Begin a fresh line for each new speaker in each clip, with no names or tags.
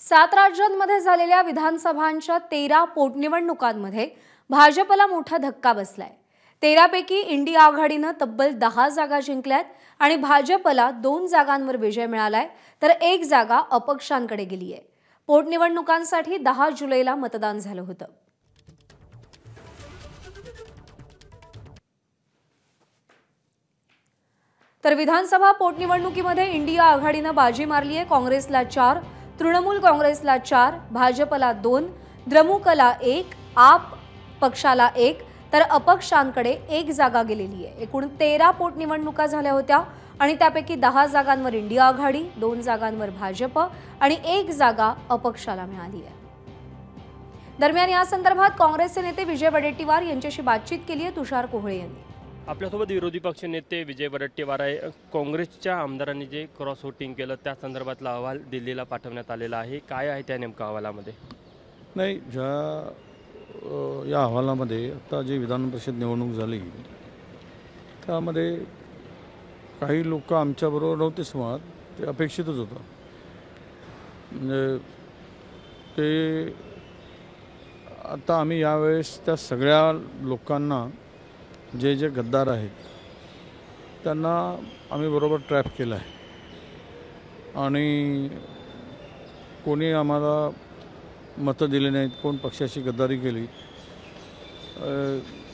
7 राज्यांमध्ये झालेल्या विधानसभांच्या 13 पोटनिवडणुकांमध्ये भाजपला मोठा धक्का बसलाय। 13 पैकी इंडिया आघाडीने तब्बल 10 जागा जिंकल्यात आणि भाजपला 2 जागांवर विजय मिळालाय, तर 1 जागा अपक्षांकडे गेली आहे। पोटनिवडणुकांसाठी 10 जुलैला मतदान झालं होतं। तर विधानसभा पोटनिवडणुकीमध्ये इंडिया आघाडीने बाजी मारली आहे। काँग्रेसला 4, तृणमूल काँग्रेसला 4, भाजपला 2, द्रमुकला 1, आप पक्षाला 1, तर अपक्षांकडे 1 जागा गेलेली आहे। एकूण 13 पोटनिवडणुका झाल्या होत्या आणि त्यापैकी 10 जागांवर इंडिया आघाडी, 2 जागांवर भाजप आणि 1 जागा अपक्षाला मिळाली आहे। दरम्यान या संदर्भात काँग्रेसचे नेते विजय वडेट्टीवार यांच्याशी बातचीत केली आहे तुषार कोहळे यांनी।
आपल्यासोबत विरोधी पक्ष नेते विजय वडेट्टीवार आहे। काँग्रेसच्या आमदारांनी जे क्रॉस वोटिंग केलं त्या संदर्भातला अहवाल दिल्लीला पाठवण्यात आलेला आहे। काय आहे त्या नेमका अहवालामध्ये?
नाही, या अहवालामध्ये आता जी विधान परिषद निवडणूक झाली त्यामध्ये काही लोक आमच्याबरोबर नव्हतेच, मुळात ते अपेक्षितच होतं। म्हणजे ते आता आम्ही यावेळेस त्या सगळ्या लोकांना जे जे गद्दार आहेत त्यांना आम्ही बरोबर ट्रॅप केला आहे आणि कोणी आम्हाला मतं दिले नाहीत, कोण पक्षाची गद्दारी केली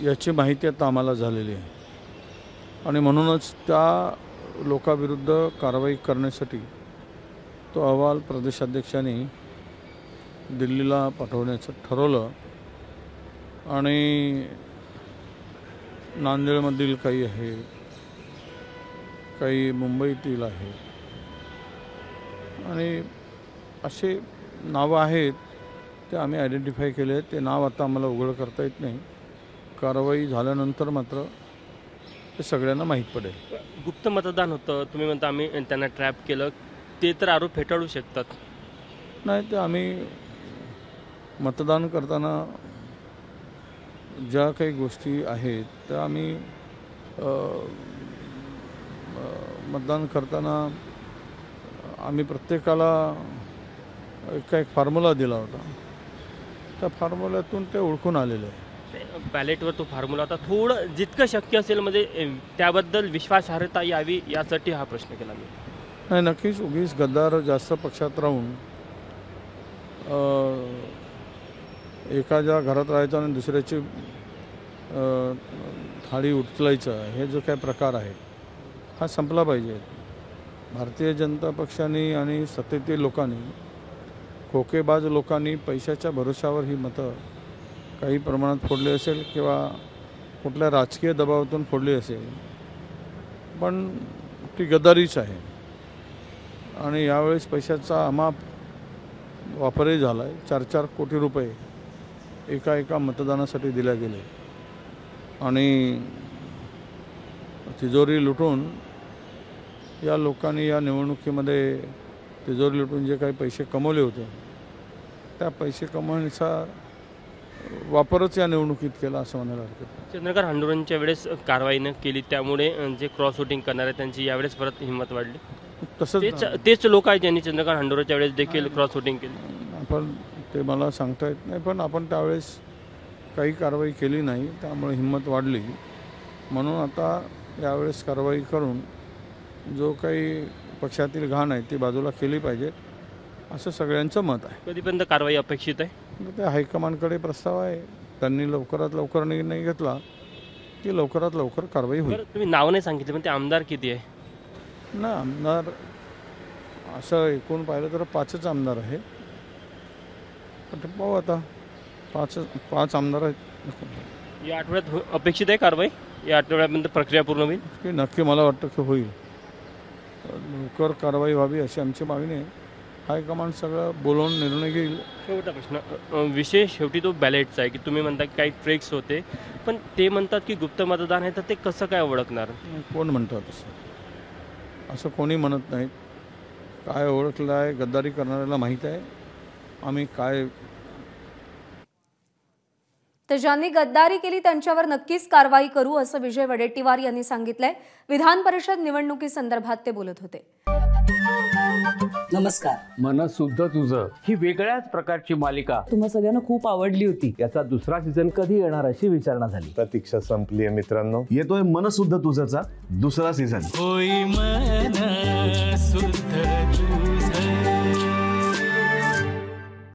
याची माहिती आता आम्हाला झालेली आहे आणि म्हणूनच त्या लोकांविरुद्ध कारवाई करण्यासाठी तो अहवाल प्रदेशाध्यक्षांनी दिल्लीला पाठवण्याचं ठरवलं आणि नांदेडमधील काही आहे, काही मुंबईतील आहे आणि असे नावं आहेत ते आम्ही आयडेंटिफाय केले आहेत। ते नाव आता आम्हाला उघड करता येत नाही, कारवाई झाल्यानंतर मात्र ते सगळ्यांना माहीत पडेल।
गुप्त मतदान होतं, तुम्ही म्हणता आम्ही त्यांना ट्रॅप केलं, ते तर आरोप फेटाळू शकतात?
नाही, ते आम्ही मतदान करताना ज्या काही गोष्टी आहेत त्या आम्ही मतदान करताना आम्ही प्रत्येकाला एक फॉर्म्युला दिला होता, त्या फॉर्म्युल्यातून ते ओळखून आलेले आहे।
बॅलेटवर तो फॉर्म्युला आता थोडं जितकं शक्य असेल म्हणजे त्याबद्दल विश्वासार्हता यावी यासाठी हा प्रश्न केला मी।
नाही, नक्कीच उगीच गद्दार जास्त पक्षात राहून एखाद्या घरात राहायचं आणि दुसऱ्याची थाळी उचलायचं, हे जो काय प्रकार आहे हा संपला पाहिजे। भारतीय जनता पक्षाने आणि सत्तेतील लोकांनी, खोकेबाज लोकांनी पैशाच्या भरोशावर ही मतं काही प्रमाणात फोडली असेल किंवा कुठल्या राजकीय दबावातून फोडली असेल, पण ती गद्दारीच आहे आणि यावेळेस पैशाचा अमाप वापरही झाला आहे। 4-4 कोटी रुपये एका मतदानासाठी दिले गेले आणि तिजोरी लुटून या लोकांनी या निवडणुकीमध्ये तिजोरी लुटून जे काही पैसे कमवले होते त्या पैसे कमवण्याचा वापरच या निवडणुकीत केला असं म्हणायला हरकत नाही।
चंद्रकांत हंडोरेंच्या वेळेस कारवाई न केली त्यामुळे जे क्रॉस वोटिंग करणारे त्यांची यावेळेस परत हिंमत वाढली।
तसंच
तेच लोक आहेत ज्यांनी चंद्रकांत हंडोरेच्या वेळेस देखील क्रॉस वोटिंग केली।
आपण ते मला सांगता येत नाही, पण आपण त्यावेळेस काही कारवाई केली नाही, त्यामुळे हिंमत वाढली। म्हणून आता यावेळेस कारवाई करून जो काही पक्षातील घाण आहे ती बाजूला केली पाहिजे असं सगळ्यांचं मत आहे।
कधीपर्यंत कारवाई अपेक्षित आहे?
ते हायकमांडकडे प्रस्ताव आहे, त्यांनी लवकरात लवकर निर्णय घेतला की लवकरात लवकर कारवाई होईल।
तुम्ही नाव नाही सांगितले, पण ते आमदार किती आहे?
ना, आमदार असं एकूण पाहिलं तर 5च आमदार आहेत, पण पाहू आता 5 आमदार आहेत।
या आठवड्यात अपेक्षित आहे कारवाई? या आठवड्यापर्यंत प्रक्रिया पूर्ण होईल
की नक्की मला वाटतं की होईल, लवकर कारवाई व्हावी अशी आमची मागणी आहे। हायकमांड सगळं बोलवून निर्णय घेईल।
शेवटचा प्रश्न, विषय शेवटी तो बॅलेटचा आहे की तुम्ही म्हणता की काही ट्रेक्स होते, पण ते म्हणतात की गुप्त मतदान आहे, तर ते कसं काय ओळखणार?
कोण म्हणतात असं कोणी म्हणत नाहीत। काय ओळखलं आहे, गद्दारी करणाऱ्याला माहीत आहे आम्ही काय।
तर ज्यांनी गद्दारी केली त्यांच्यावर नक्कीच कारवाई करू असं विजय वडेट्टीवार यांनी सांगितलंय। विधान परिषद निवडणुकीसंदर्भात ते बोलत होते।
नमस्कार.
मन सुद्धा तुझं ही वेगळ्याच प्रकारची मालिका
तुम्हा सगळ्यांना खूप आवडली होती.
याचा दुसरा सीझन कधी येणार अशी विचारणा झाली.
प्रतीक्षा संपली आहे मित्रांनो. येतोय मन सुद्धा तुझाचा दुसरा सीझन.
होई मन